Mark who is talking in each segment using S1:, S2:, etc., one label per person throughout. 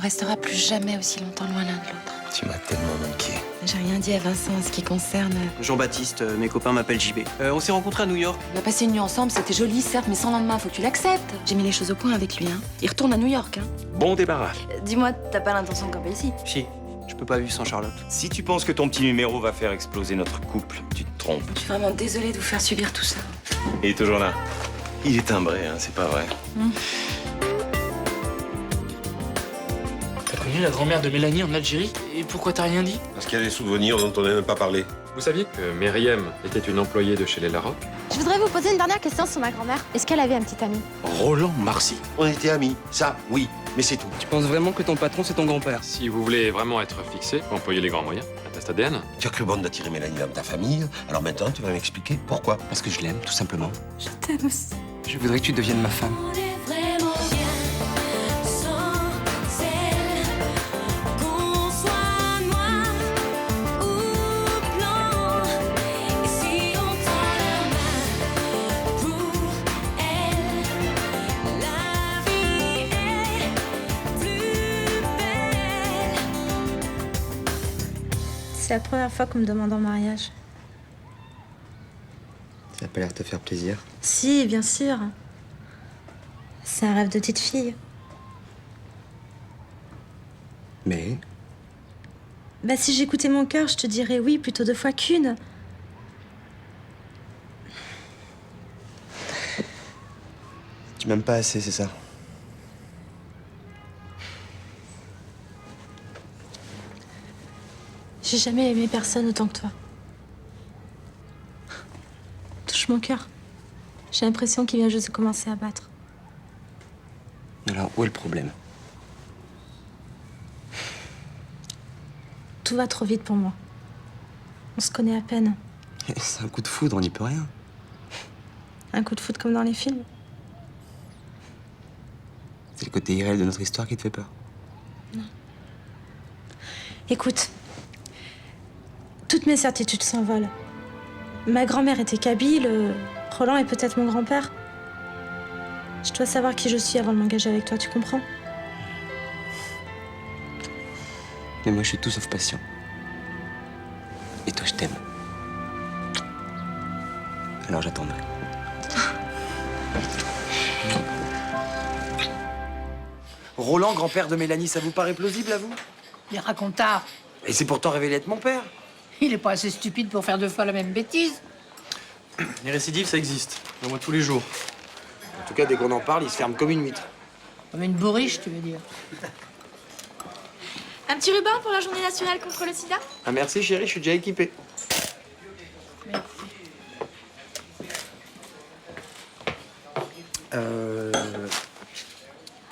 S1: restera plus jamais aussi longtemps loin l'un de l'autre.
S2: Tu m'as tellement manqué.
S1: J'ai rien dit à Vincent en ce qui concerne...
S3: Jean-Baptiste, mes copains m'appellent JB. On s'est rencontrés à New York.
S1: On a passé une nuit ensemble, c'était joli, certes, mais sans lendemain, faut que tu l'acceptes. J'ai mis les choses au point avec lui, hein. Il retourne à New York, hein.
S2: Bon débarras.
S1: Dis-moi, t'as pas l'intention de camper ici?
S3: Si, je peux pas vivre sans Charlotte.
S2: Si tu penses que ton petit numéro va faire exploser notre couple, tu te trompes.
S1: Je suis vraiment désolée de vous faire subir tout ça.
S2: Il est toujours là. Il est timbré, hein, c'est pas vrai.
S4: T'as connu la grand-mère de Mélanie en Algérie? Et pourquoi t'as rien dit?
S5: Parce qu'il y a des souvenirs dont on n'a même pas parlé.
S6: Vous saviez que Myriam était une employée de chez les Larocque?
S7: Je voudrais vous poser une dernière question sur ma grand-mère. Est-ce qu'elle avait un petit ami?
S4: Roland Marcy.
S5: On était amis, ça, oui, mais c'est tout.
S8: Tu penses vraiment que ton patron, c'est ton grand-père?
S6: Si vous voulez vraiment être fixé, vous employez les grands moyens. Un test ADN.
S5: Tu as cru bon d'attirer Mélanie dans ta famille, alors maintenant tu vas m'expliquer pourquoi.
S8: Parce que je l'aime, tout simplement.
S1: Je t'aime aussi.
S8: Je voudrais que tu deviennes ma femme.
S7: C'est la première fois qu'on me demande en mariage.
S8: Ça a pas l'air de te faire plaisir.
S7: Si, bien sûr. C'est un rêve de petite fille.
S8: Mais
S7: Bah si j'écoutais mon cœur, je te dirais oui plutôt 2 fois qu'une.
S8: tu m'aimes pas assez, c'est ça?
S7: J'ai jamais aimé personne autant que toi. Touche mon cœur. J'ai l'impression qu'il vient juste de commencer à battre.
S8: Alors, où est le problème?
S7: Tout va trop vite pour moi. On se connaît à peine.
S8: C'est un coup de foudre, on n'y peut rien.
S7: Un coup de foot comme dans les films.
S8: C'est le côté irréel de notre histoire qui te fait peur.
S7: Écoute, toutes mes certitudes s'envolent. Ma grand-mère était kabyle, Roland est peut-être mon grand-père. Je dois savoir qui je suis avant de m'engager avec toi, tu comprends?
S8: Mais moi, je suis tout sauf patient. Et toi, je t'aime. Alors, j'attendrai.
S3: Roland, grand-père de Mélanie, ça vous paraît plausible à vous?
S9: Il raconte tard.
S3: Et c'est pourtant révélé être mon père.
S9: Il est pas assez stupide pour faire 2 fois la même bêtise.
S3: Les récidives, ça existe. Au moins tous les jours. En tout cas, dès qu'on en parle, il se ferme comme une huître.
S9: Comme une bourriche, tu veux dire.
S7: Un petit ruban pour la journée nationale contre le sida?
S3: Ah merci chérie, je suis déjà équipé.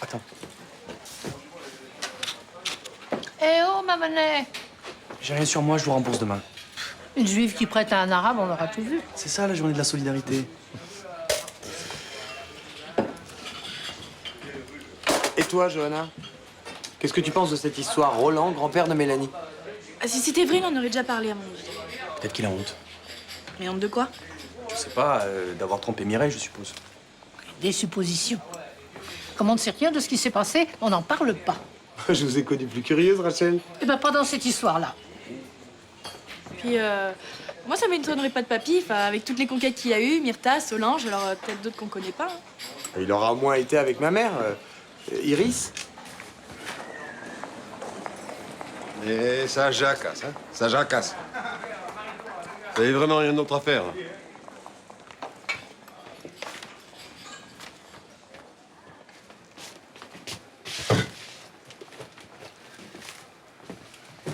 S3: Attends.
S9: Eh oh, ma monnaie!
S3: J'ai rien sur moi, je vous rembourse demain.
S9: Une juive qui prête à un arabe, on aura tout vu.
S3: C'est ça la journée de la solidarité. Et toi, Johanna? Qu'est-ce que tu penses de cette histoire? Roland, grand-père de Mélanie.
S7: Si c'était vrai, on en aurait déjà parlé à mon avis.
S3: Peut-être qu'il a honte.
S7: Mais honte de quoi?
S3: Je sais pas, d'avoir trompé Mireille, je suppose.
S9: Des suppositions. Comme on ne sait rien de ce qui s'est passé, on n'en parle pas.
S3: Je vous ai connue plus curieuse, Rachel.
S9: Eh ben, pas dans cette histoire-là.
S10: Puis, moi, ça m'étonnerait pas de papy. Enfin, avec toutes les conquêtes qu'il y a eu, Myrta, Solange, alors peut-être d'autres qu'on connaît pas. Hein.
S3: Il aura au moins été avec ma mère, Iris.
S5: Et ça jacasse, hein? Ça jacasse. Vous avez vraiment rien d'autre à faire.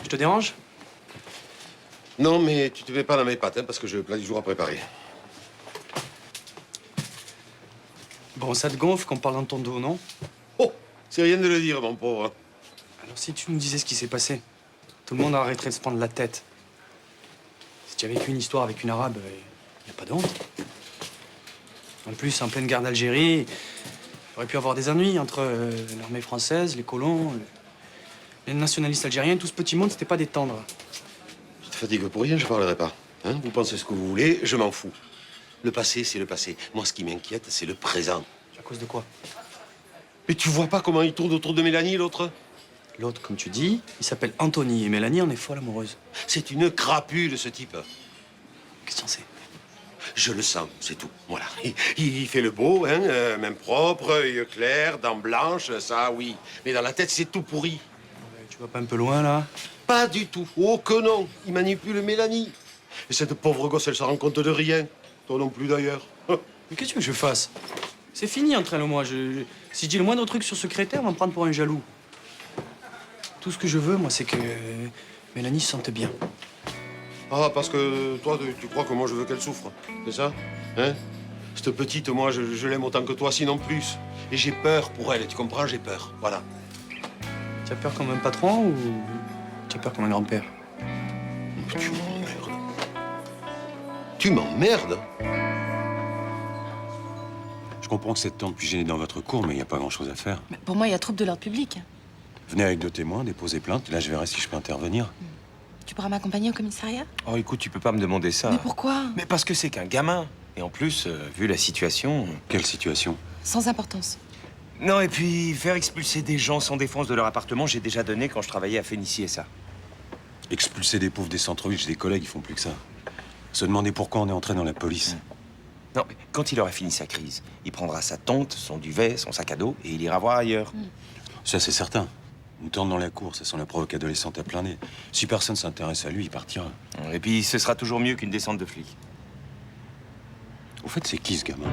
S3: Je te dérange?
S5: Non, mais tu te mets pas dans mes pattes, hein, parce que j'ai le plat du jour à préparer.
S3: Bon, ça te gonfle qu'on parle dans ton dos, non?
S5: Oh, c'est rien de le dire, mon pauvre.
S3: Alors si tu nous disais ce qui s'est passé, tout le monde arrêterait de se prendre la tête. Si tu as vécu une histoire avec une arabe, y a pas de honte. En plus, en pleine guerre d'Algérie, il aurait pu y avoir des ennuis entre l'armée française, les colons, les nationalistes algériens. Tout ce petit monde, c'était pas des tendres.
S5: Tu te fatigues pour rien, je parlerai pas. Hein? Vous pensez ce que vous voulez, je m'en fous. Le passé, c'est le passé. Moi, ce qui m'inquiète, c'est le présent.
S3: À cause de quoi?
S5: Mais tu vois pas comment il tourne autour de Mélanie, l'autre?
S3: L'autre, comme tu dis, il s'appelle Anthony et Mélanie en est folle amoureuse.
S5: C'est une crapule, ce type.
S3: Qu'est-ce que t'en sais?
S5: Je le sens, c'est tout. Voilà. Il fait le beau, hein, main propre, yeux clairs, dents blanches, ça, oui. Mais dans la tête, c'est tout pourri.
S3: Tu vas pas un peu loin, là?
S5: Pas du tout. Oh que non. Il manipule Mélanie. Et cette pauvre gosse, elle se rend compte de rien. Toi non plus, d'ailleurs.
S3: Mais qu'est-ce que tu veux que je fasse? C'est fini entre elle et moi. Si je dis le moindre truc sur ce critère, on va me prendre pour un jaloux. Tout ce que je veux, moi, c'est que Mélanie se sente bien.
S5: Ah, parce que toi, tu crois que moi, je veux qu'elle souffre. C'est ça? Hein? Cette petite, moi, je l'aime autant que toi, sinon plus. Et j'ai peur pour elle, tu comprends? J'ai peur. Voilà.
S3: Tu as peur comme un patron ou tu as peur comme un grand-père?
S5: Tu m'emmerdes. Tu m'emmerdes?
S11: Je comprends que cette tante puisse gêner dans votre cour, mais il n'y a pas grand-chose à faire.
S1: Mais pour moi, il y a trouble de l'ordre public.
S11: Venez avec 2 témoins, déposez plainte, et là je verrai si je peux intervenir.
S1: Tu pourras m'accompagner au commissariat?
S2: Oh, écoute, tu peux pas me demander ça.
S1: Mais pourquoi?
S2: Mais parce que c'est qu'un gamin. Et en plus, vu la situation...
S11: Quelle situation?
S1: Sans importance.
S2: Non, et puis, faire expulser des gens sans défense de leur appartement, j'ai déjà donné quand je travaillais à Fénicie et ça.
S11: Expulser des pauvres des centres-villes, j'ai des collègues, ils font plus que ça. Se demander pourquoi on est entré dans la police.
S2: Non, mais quand il aura fini sa crise, il prendra sa tente, son duvet, son sac à dos, et il ira voir ailleurs.
S11: Ça, c'est certain. Une tente dans la cour, ça sent la provoque adolescente à plein nez. Si personne s'intéresse à lui, il partira.
S2: Et puis, ce sera toujours mieux qu'une descente de flics.
S11: Au fait, c'est qui, ce gamin?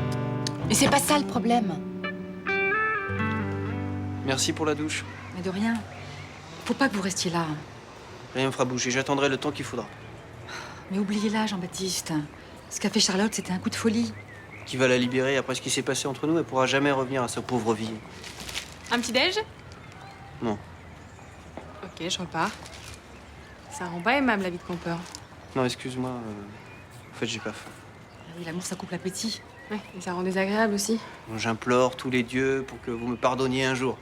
S1: Mais c'est pas ça le problème.
S8: Merci pour la douche.
S12: Mais de rien. Faut pas que vous restiez là.
S8: Rien me fera bouger, j'attendrai le temps qu'il faudra.
S12: Mais oubliez-la, Jean-Baptiste. Ce qu'a fait Charlotte, c'était un coup de folie.
S8: Qui va la libérer après ce qui s'est passé entre nous, elle pourra jamais revenir à sa pauvre vie.
S10: Un petit déj?
S8: Non.
S10: Ok, je repars. Ça rend pas aimable la vie de campeur.
S8: Non, excuse-moi. En fait, j'ai pas faim.
S12: Ah oui, l'amour, ça coupe l'appétit.
S10: Ouais, et ça rend désagréable aussi.
S8: Bon, j'implore tous les dieux pour que vous me pardonniez un jour.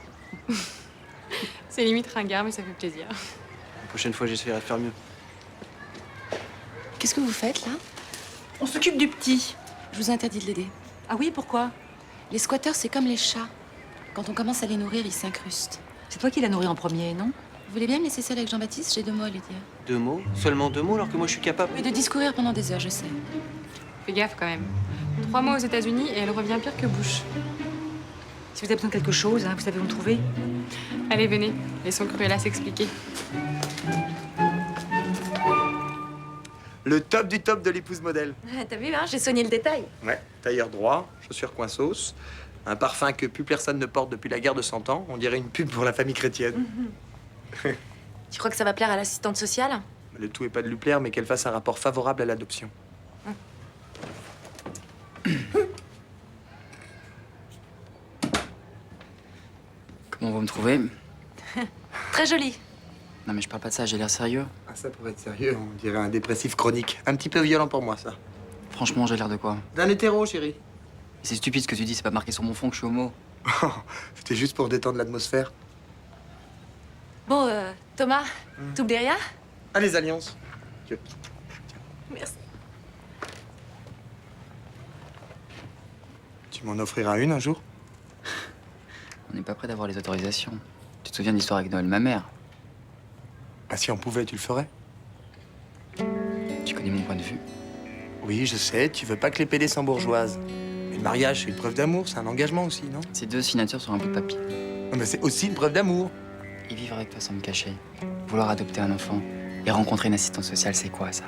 S10: C'est limite ringard, mais ça fait plaisir.
S8: La prochaine fois, j'essaierai de faire mieux.
S1: Qu'est-ce que vous faites, là?
S12: On s'occupe du petit.
S1: Je vous interdis de l'aider.
S12: Ah oui, pourquoi?
S1: Les squatteurs, c'est comme les chats. Quand on commence à les nourrir, ils s'incrustent.
S12: C'est toi qui l'as nourri en premier, non?
S1: Vous voulez bien me laisser seule avec Jean-Baptiste? J'ai 2 mots à lui dire.
S8: 2 mots? Seulement 2 mots alors que moi, je suis capable.
S1: Oui, de discourir pendant des heures, je sais.
S10: Fais gaffe quand même. 3 mois aux États-Unis et elle revient pire que Bush.
S12: Si vous avez besoin de quelque chose, hein, vous savez où me trouver.
S10: Allez, venez. Laissons Cruella s'expliquer.
S13: Le top du top de l'épouse modèle.
S1: T'as vu, hein? J'ai soigné le détail.
S13: Ouais, tailleur droit, chaussures coinsos, un parfum que plus personne ne porte depuis la guerre de 100 ans. On dirait une pub pour la famille chrétienne.
S1: Tu crois que ça va plaire à l'assistante sociale?
S13: Le tout est pas de lui plaire, mais qu'elle fasse un rapport favorable à l'adoption.
S8: Comment vous me trouvez?
S1: Très jolie.
S8: Non, mais je parle pas de ça, j'ai l'air sérieux.
S13: Ah, ça, pour être sérieux, on dirait un dépressif chronique. Un petit peu violent pour moi, ça.
S8: Franchement, j'ai l'air de quoi?
S13: D'un hétéro, chérie.
S8: C'est stupide ce que tu dis, c'est pas marqué sur mon front que je suis homo.
S13: C'était juste pour détendre l'atmosphère.
S1: Bon, Thomas, t'oublies rien?
S13: Ah, les alliances.
S1: Merci.
S13: Tu m'en offriras une un jour?
S8: On n'est pas prêt d'avoir les autorisations. Tu te souviens de l'histoire avec Noël, ma mère?
S13: Ah, si on pouvait, tu le ferais?
S8: Tu connais mon point de vue.
S13: Oui, je sais, tu veux pas que les PD s'embourgeoisent. Mais le mariage, c'est une preuve d'amour, c'est un engagement aussi, non?
S8: C'est 2 signatures sur un bout de papier.
S13: Non, mais c'est aussi une preuve d'amour.
S8: Et vivre avec toi sans me cacher, vouloir adopter un enfant et rencontrer une assistante sociale, c'est quoi ça?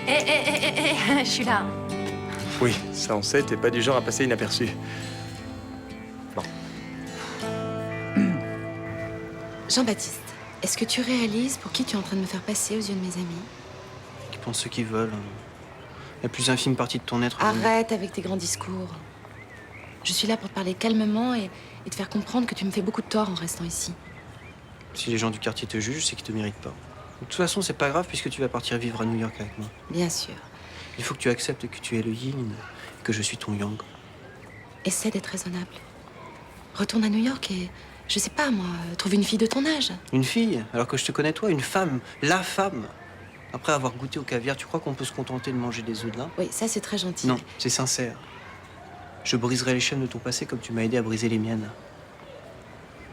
S1: Je suis là.
S13: Oui, ça on sait, t'es pas du genre à passer inaperçu. Bon.
S1: Jean-Baptiste, est-ce que tu réalises pour qui tu es en train de me faire passer aux yeux de mes amis?
S8: Qu'ils pensent ce qu'ils veulent. La plus infime partie de ton être.
S1: Arrête avec tes grands discours. Je suis là pour te parler calmement et te faire comprendre que tu me fais beaucoup de tort en restant ici.
S8: Si les gens du quartier te jugent, c'est qu'ils te méritent pas. De toute façon, c'est pas grave puisque tu vas partir vivre à New York avec moi.
S1: Bien sûr.
S8: Il faut que tu acceptes que tu es le yin et que je suis ton yang.
S1: Essaie d'être raisonnable. Retourne à New York et, je sais pas moi, trouve une fille de ton âge.
S8: Une fille, alors que je te connais toi, une femme, la femme. Après avoir goûté au caviar, tu crois qu'on peut se contenter de manger des œufs de lin?
S1: Oui, ça c'est très gentil.
S8: Non, c'est sincère. Je briserai les chaînes de ton passé comme tu m'as aidé à briser les miennes.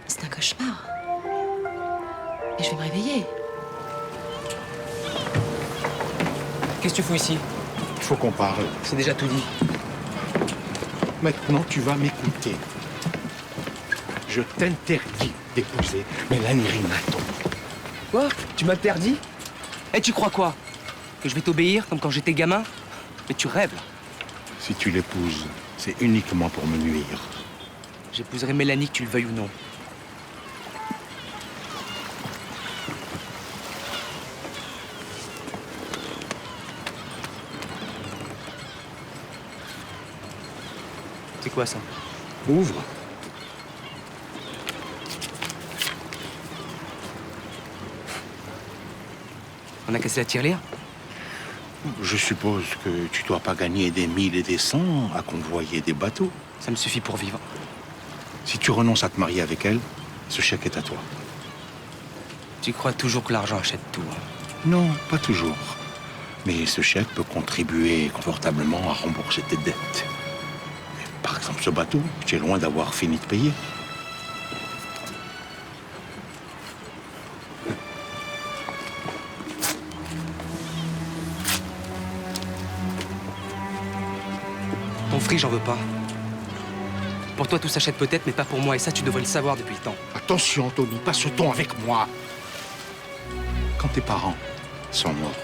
S1: C'est un cauchemar. Et je vais me réveiller.
S3: Qu'est-ce que tu fous ici?
S14: Il faut qu'on parle.
S3: C'est déjà tout dit.
S14: Maintenant, tu vas m'écouter. Je t'interdis d'épouser Mélanie Rinato.
S3: Quoi? Tu m'interdis? Eh, tu crois quoi? Que je vais t'obéir comme quand j'étais gamin? Mais tu rêves, là.
S14: Si tu l'épouses, c'est uniquement pour me nuire.
S3: J'épouserai Mélanie, que tu le veuilles ou non. C'est quoi ça?
S14: Ouvre.
S3: On a cassé la tirelire?
S14: Je suppose que tu dois pas gagner des 1000 et des 100 à convoyer des bateaux.
S3: Ça me suffit pour vivre.
S14: Si tu renonces à te marier avec elle, ce chèque est à toi.
S3: Tu crois toujours que l'argent achète tout, hein?
S14: Non, pas toujours. Mais ce chèque peut contribuer confortablement à rembourser tes dettes. Par exemple, ce bateau, tu es loin d'avoir fini de payer.
S3: Ton fric, j'en veux pas. Pour toi, tout s'achète peut-être, mais pas pour moi. Et ça, tu devrais le savoir depuis le temps.
S14: Attention, Tony, pas ce ton avec moi. Quand tes parents sont morts,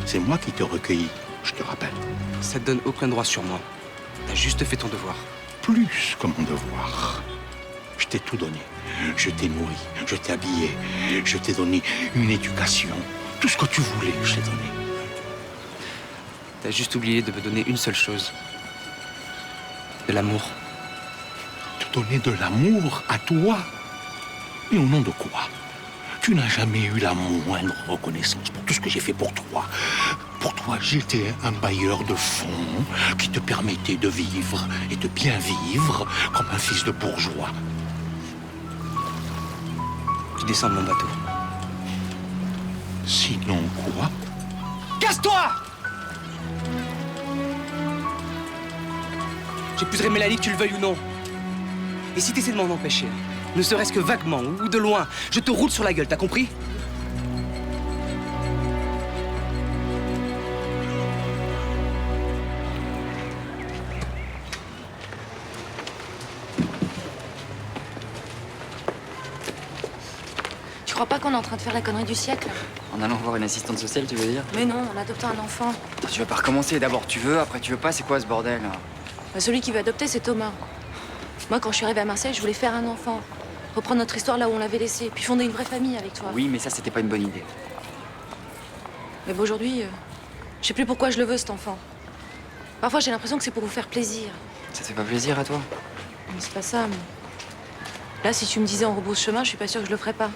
S14: c'est moi qui te recueillis, je te rappelle.
S3: Ça te donne aucun droit sur moi. T'as juste fait ton devoir.
S14: Plus que mon devoir. Je t'ai tout donné. Je t'ai nourri, je t'ai habillé, je t'ai donné une éducation. Tout ce que tu voulais, je t'ai donné.
S3: T'as juste oublié de me donner une seule chose. De l'amour.
S14: Te donner de l'amour à toi. Et au nom de quoi? Tu n'as jamais eu la moindre reconnaissance pour tout ce que j'ai fait pour toi. Pour toi, j'étais un bailleur de fonds qui te permettait de vivre et de bien vivre comme un fils de bourgeois.
S3: Tu descends de mon bateau.
S14: Sinon quoi?
S3: Casse-toi! J'épouserai Mélanie, que tu le veuilles ou non. Et si t'essaies de m'en empêcher, ne serait-ce que vaguement ou de loin, je te roule sur la gueule, t'as compris?
S1: Tu crois pas qu'on est en train de faire la connerie du siècle?
S15: En allant voir une assistante sociale, tu veux dire?
S1: Mais non, en adoptant un enfant.
S15: Attends, tu vas pas recommencer. D'abord tu veux, après tu veux pas, c'est quoi ce bordel là?
S1: Bah, celui qui veut adopter, c'est Thomas. Moi, quand je suis arrivée à Marseille, je voulais faire un enfant. Reprendre notre histoire là où on l'avait laissée, puis fonder une vraie famille avec toi.
S15: Oui, mais ça c'était pas une bonne idée.
S1: Mais bon, aujourd'hui, je sais plus pourquoi je le veux, cet enfant. Parfois, j'ai l'impression que c'est pour vous faire plaisir.
S15: Ça te fait pas plaisir à toi?
S1: Mais c'est pas ça, mais... Là, si tu me disais on rebrousse chemin, je suis pas sûre que je le ferais pas.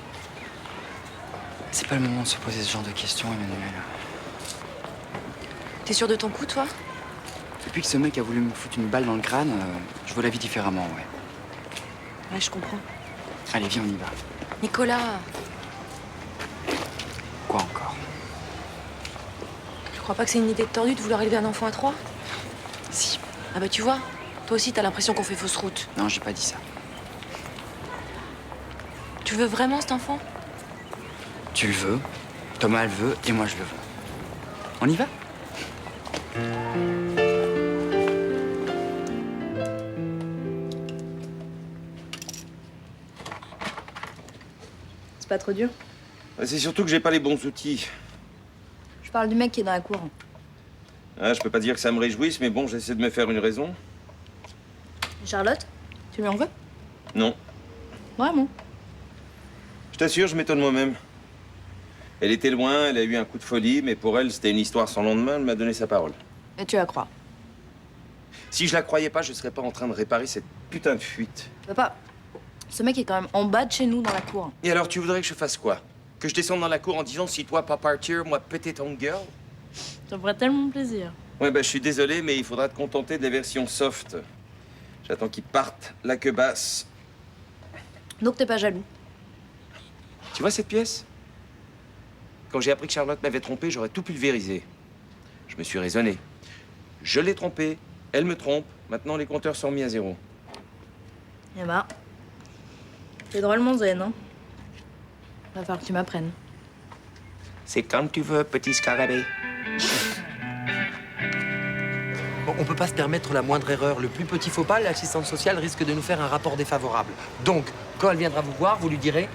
S15: C'est pas le moment de se poser ce genre de questions, Emmanuel.
S1: T'es sûr de ton coup, toi?
S15: Depuis que ce mec a voulu me foutre une balle dans le crâne, je vois la vie différemment, ouais.
S1: Ouais, je comprends.
S15: Allez, viens, on y va.
S1: Nicolas,
S15: Quoi encore?
S1: tu crois pas que c'est une idée de tordu de vouloir élever un enfant à 3?
S15: Si.
S1: Ah bah tu vois, toi aussi t'as l'impression qu'on fait fausse route.
S15: Non, j'ai pas dit ça.
S1: Tu veux vraiment cet enfant?
S15: Tu le veux, Thomas le veut, et moi je le veux. On y va?
S10: C'est pas trop dur?
S2: C'est surtout que j'ai pas les bons outils.
S10: Je parle du mec qui est dans la cour.
S2: Ah, je peux pas dire que ça me réjouisse, mais bon, j'essaie de me faire une raison.
S10: Charlotte, tu lui en veux?
S2: Non.
S10: Vraiment?
S2: Je t'assure, je m'étonne moi-même. Elle était loin, elle a eu un coup de folie, mais pour elle, c'était une histoire sans lendemain, elle m'a donné sa parole.
S10: Et tu la crois?
S2: Si je la croyais pas, je serais pas en train de réparer cette putain de fuite.
S10: Papa, ce mec est quand même en bas de chez nous dans la cour.
S2: Et alors, tu voudrais que je fasse quoi? Que je descende dans la cour en disant si toi pas partir, moi péter ton girl?
S10: Ça me ferait tellement plaisir.
S2: Ouais, bah je suis désolé, mais il faudra te contenter de la version soft. J'attends qu'il parte, la queue basse.
S10: Donc t'es pas jaloux?
S2: Tu vois cette pièce? Quand j'ai appris que Charlotte m'avait trompé, j'aurais tout pulvérisé. Je me suis raisonné. Je l'ai trompée, elle me trompe, maintenant les compteurs sont mis à 0.
S10: Eh bah, t'es drôlement zen, hein? Va falloir que tu m'apprennes.
S2: C'est quand tu veux, petit scarabée.
S13: Bon, on peut pas se permettre la moindre erreur. Le plus petit faux pas, l'assistante sociale risque de nous faire un rapport défavorable. Donc, quand elle viendra vous voir, vous lui direz...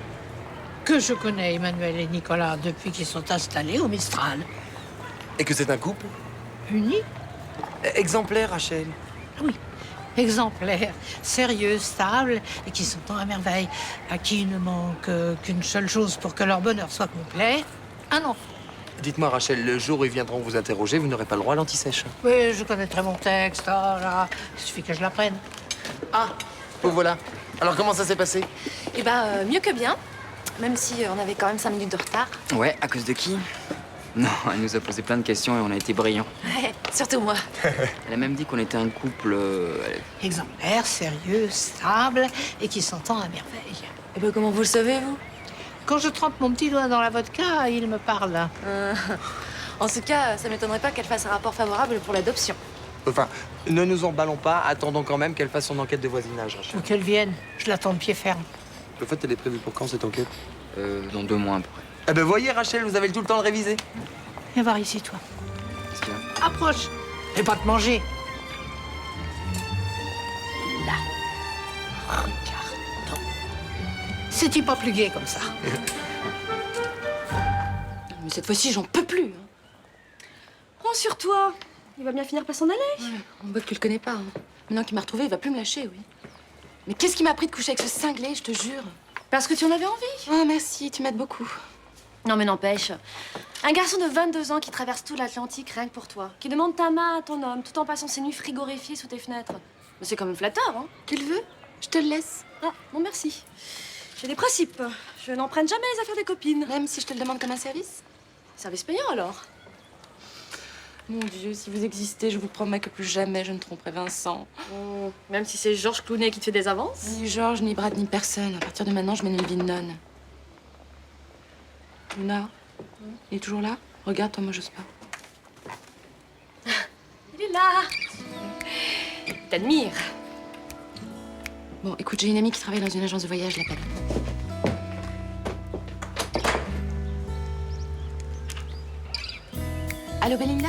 S9: Que je connais Emmanuel et Nicolas depuis qu'ils sont installés au Mistral.
S13: Et que c'est un couple
S9: Unis?
S13: exemplaire, Rachel.
S9: Oui. Exemplaires, sérieux, stables et qui s'entendent à merveille. À qui il ne manque qu'une seule chose pour que leur bonheur soit complet, un enfant.
S13: Dites-moi, Rachel, le jour où ils viendront vous interroger, vous n'aurez pas le droit à l'anti-sèche.
S9: Oui, je connaîtrai mon texte, oh là, il suffit que je l'apprenne.
S13: Ah, vous voilà. Alors, comment ça s'est passé?
S1: Eh ben, mieux que bien. Même si on avait quand même 5 minutes de retard.
S15: Ouais, à cause de qui? Non, elle nous a posé plein de questions et on a été brillants.
S1: Ouais, surtout moi.
S15: Elle a même dit qu'on était un couple...
S9: Exemplaire, sérieux, stable et qui s'entend à merveille.
S1: Et ben, comment vous le savez, vous?
S9: Quand je trempe mon petit doigt dans la vodka, il me parle.
S1: En tout cas, ça m'étonnerait pas qu'elle fasse un rapport favorable pour l'adoption.
S13: Enfin, ne nous emballons pas. Attendons quand même qu'elle fasse son enquête de voisinage, Rachel.
S9: Ou qu'elle vienne. Je l'attends de pied ferme.
S13: Le fait, elle est prévue pour quand, cette enquête?
S15: Dans 2 mois, à peu près.
S13: Eh ben, voyez, Rachel, vous avez tout le temps de réviser.
S9: Viens voir ici, toi.
S15: Qu'est-ce qu'il y a?
S9: Approche. Je vais pas te manger. Là. Regarde. C'est-il pas plus gai comme ça?
S1: Mais cette fois-ci, j'en peux plus. Prends sur toi. Il va bien finir par s'en aller. Ouais, on voit que tu le connais pas. Hein. Maintenant qu'il m'a retrouvée, il va plus me lâcher, oui. Mais qu'est-ce qui m'a pris de coucher avec ce cinglé, je te jure? Parce que tu en avais envie. Oh, merci, tu m'aides beaucoup. Non, mais n'empêche. Un garçon de 22 ans qui traverse tout l'Atlantique rien que pour toi, qui demande ta main à ton homme tout en passant ses nuits frigorifiées sous tes fenêtres. Mais c'est quand même flatteur, hein? Tu le veux? Je te le laisse. Ah, bon, merci. J'ai des principes. Je n'emprunte jamais les affaires des copines. Même si je te le demande comme un service? Service payant, alors? Mon Dieu, si vous existez, je vous promets que plus jamais je ne tromperai Vincent. Même si c'est Georges Clooney qui te fait des avances? Ni Georges, ni Brad, ni personne. À partir de maintenant, je mène une vie de nonne. Luna, il est toujours là? Regarde, toi, moi, j'ose pas. Il est là! Il t'admire. Bon, écoute, j'ai une amie qui travaille dans une agence de voyage, je l'appelle. Allô, Belinda?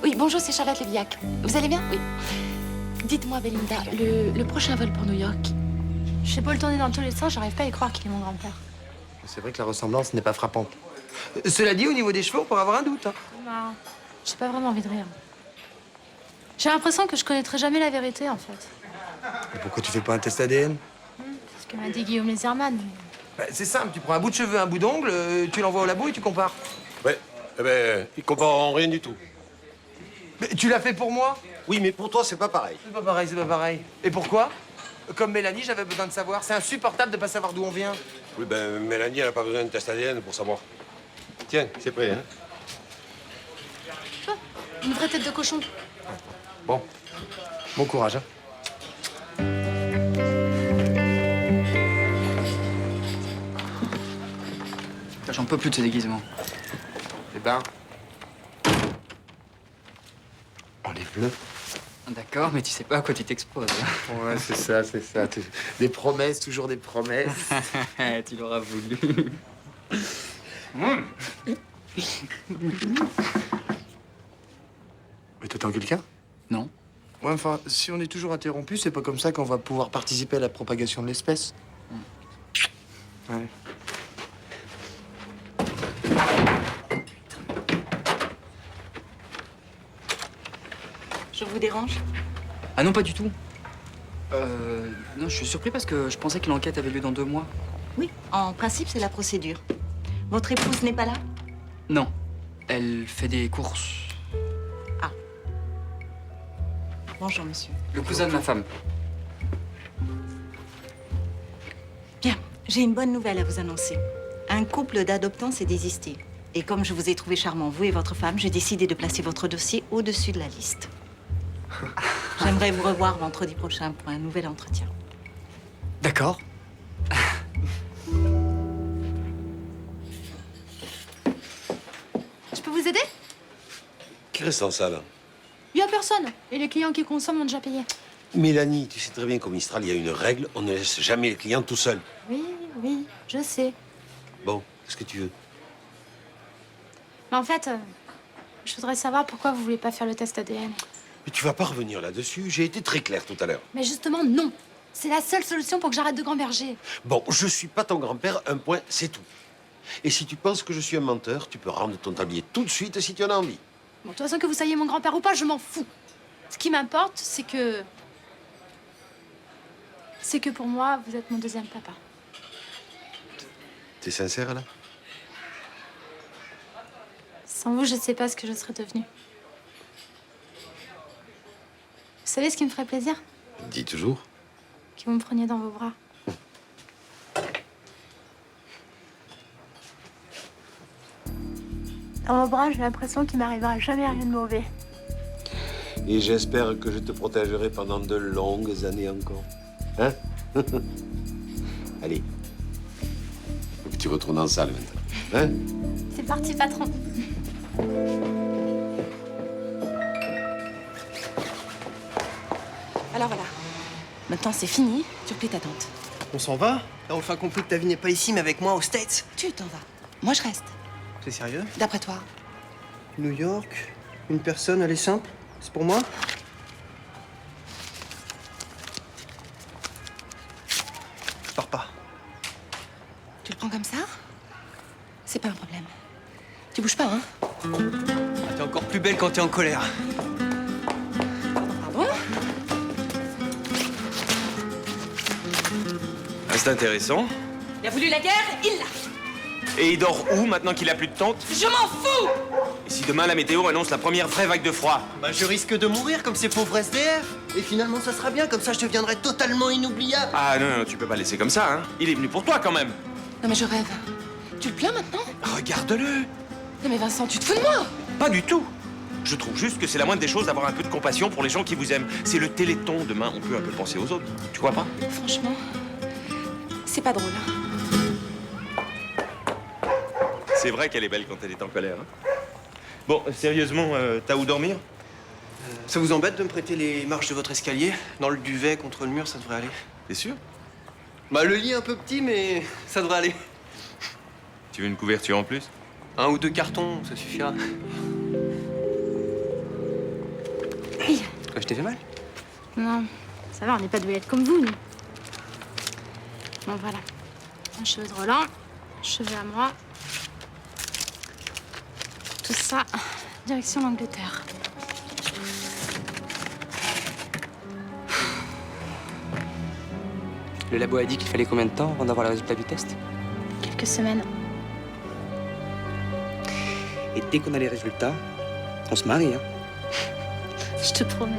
S1: Oui, bonjour, c'est Charlotte Léviac. Vous allez bien? Oui. Dites-moi, Belinda, le prochain vol pour New York.
S7: Je sais pas le tourner dans tous les sens, j'arrive pas à y croire qu'il est mon grand-père.
S13: C'est vrai que la ressemblance n'est pas frappante. Cela dit, au niveau des cheveux, on pourrait avoir un doute. Hein.
S7: Non, j'ai pas vraiment envie de rire. J'ai l'impression que je connaîtrai jamais la vérité, en fait.
S13: Et pourquoi tu fais pas un test ADN?
S7: C'est ce que m'a dit Guillaume Leserman.
S13: Bah, c'est simple, tu prends un bout de cheveux, un bout d'ongle, tu l'envoies au labo et tu compares.
S5: Ouais, eh ben, ils comparent rien du tout.
S13: Mais tu l'as fait pour moi?
S5: Oui, mais pour toi, c'est pas pareil.
S13: C'est pas pareil, c'est pas pareil. Et pourquoi? Comme Mélanie, j'avais besoin de savoir. C'est insupportable de pas savoir d'où on vient.
S5: Oui, ben, Mélanie, elle a pas besoin de test ADN pour savoir. Tiens, c'est prêt, hein?
S7: Une vraie tête de cochon.
S13: Bon. Bon courage, hein.
S15: J'en peux plus de ce déguisement.
S13: Eh ben... enlève-le.
S15: D'accord, mais tu sais pas à quoi tu t'exposes.
S13: Ouais, c'est ça, c'est ça. Des promesses, toujours des promesses.
S15: Tu l'auras voulu.
S13: Mais t'attends quelqu'un?
S15: Non.
S13: Ouais, enfin, si on est toujours interrompu, c'est pas comme ça qu'on va pouvoir participer à la propagation de l'espèce. Ouais.
S1: Je vous dérange?
S15: Ah non, pas du tout. Non, je suis surpris parce que je pensais que l'enquête avait lieu dans 2 mois.
S16: Oui, en principe, c'est la procédure. Votre épouse n'est pas là?
S15: Non. Elle fait des courses.
S16: Ah. Bonjour, monsieur.
S15: Le cousin de ma femme.
S16: Bien, j'ai une bonne nouvelle à vous annoncer. Un couple d'adoptants s'est désisté. Et comme je vous ai trouvé charmant, vous et votre femme, j'ai décidé de placer votre dossier au-dessus de la liste. J'aimerais vous revoir vendredi prochain pour un nouvel entretien.
S15: D'accord.
S7: Je peux vous aider?
S5: Qui reste en salle?
S7: Il y a personne. Et les clients qui consomment ont déjà payé.
S5: Mélanie, tu sais très bien qu'au Mistral, il y a une règle, on ne laisse jamais les clients tout seuls.
S7: Oui, oui, je sais.
S5: Bon, Qu'est-ce que tu veux?
S7: Mais en fait, je voudrais savoir pourquoi vous voulez pas faire le test ADN.
S5: Mais tu vas pas revenir là-dessus. J'ai été très clair tout à l'heure.
S7: Mais justement, non. C'est la seule solution pour que j'arrête de gamberger.
S5: Bon, je suis pas ton grand-père, un point, c'est tout. Et si tu penses que je suis un menteur, tu peux rendre ton tablier tout de suite si tu en as envie.
S7: Bon, de toute façon, que vous soyez mon grand-père ou pas, je m'en fous. Ce qui m'importe, c'est que... pour moi, vous êtes mon deuxième papa.
S5: T'es sincère, là?
S7: Sans vous, je sais pas ce que je serais devenue. Vous savez ce qui me ferait plaisir?
S5: Dis toujours.
S7: Que vous me preniez dans vos bras. Dans vos bras, j'ai l'impression qu'il m'arrivera jamais rien de mauvais.
S5: Et j'espère que je te protégerai pendant de longues années encore. Hein? Allez. Faut que tu retournes en salle maintenant. Hein?
S7: C'est parti, patron.
S1: Alors voilà. Maintenant, c'est fini. Tu replies ta tante.
S8: On s'en va? T'as enfin compris que ta vie n'est pas ici, mais avec moi aux States?
S1: Tu t'en vas. Moi, je reste.
S8: C'est sérieux?
S1: D'après toi.
S8: New York, une personne, elle est simple? C'est pour moi? Je pars pas.
S1: Tu le prends comme ça? C'est pas un problème. Tu bouges pas, hein?
S8: Ah, t'es encore plus belle quand t'es en colère.
S1: Pardon?
S2: Ah, c'est intéressant.
S1: Il a voulu la guerre, il l'a.
S2: Et il dort où maintenant qu'il a plus de tante?
S1: Je m'en fous!
S2: Et si demain la météo annonce la première vraie vague de froid?
S8: Bah, je risque de mourir comme ces pauvres SDF. Et finalement, ça sera bien, comme ça je deviendrai totalement inoubliable.
S2: Ah non, non, tu peux pas laisser comme ça, hein. Il est venu pour toi quand même.
S1: Non mais je rêve. Tu le plains maintenant?
S2: Regarde-le.
S1: Non mais Vincent, tu te fous de moi?
S2: Pas du tout. Je trouve juste que c'est la moindre des choses d'avoir un peu de compassion pour les gens qui vous aiment. C'est le Téléthon. Demain, on peut un peu penser aux autres. Tu crois pas?
S1: Franchement, c'est pas drôle.
S2: C'est vrai qu'elle est belle quand elle est en colère. Hein. Bon, sérieusement, t'as où dormir?
S8: Ça vous embête de me prêter les marches de votre escalier? Dans le duvet, contre le mur, ça devrait aller.
S2: T'es sûr?
S8: Bah, le lit est un peu petit, mais ça devrait aller.
S2: Tu veux une couverture en plus?
S8: 1 ou 2 cartons, ça suffira. Quoi, je t'ai fait mal?
S7: Non, ça va, on n'est pas doués comme vous, nous. Bon, voilà. Un cheveu de Roland, cheveux à moi. Tout ça, direction l'Angleterre.
S15: Le labo a dit qu'il fallait combien de temps avant d'avoir le résultat du test?
S7: Quelques semaines.
S15: Et dès qu'on a les résultats, on se marie, hein?
S7: Je te promets.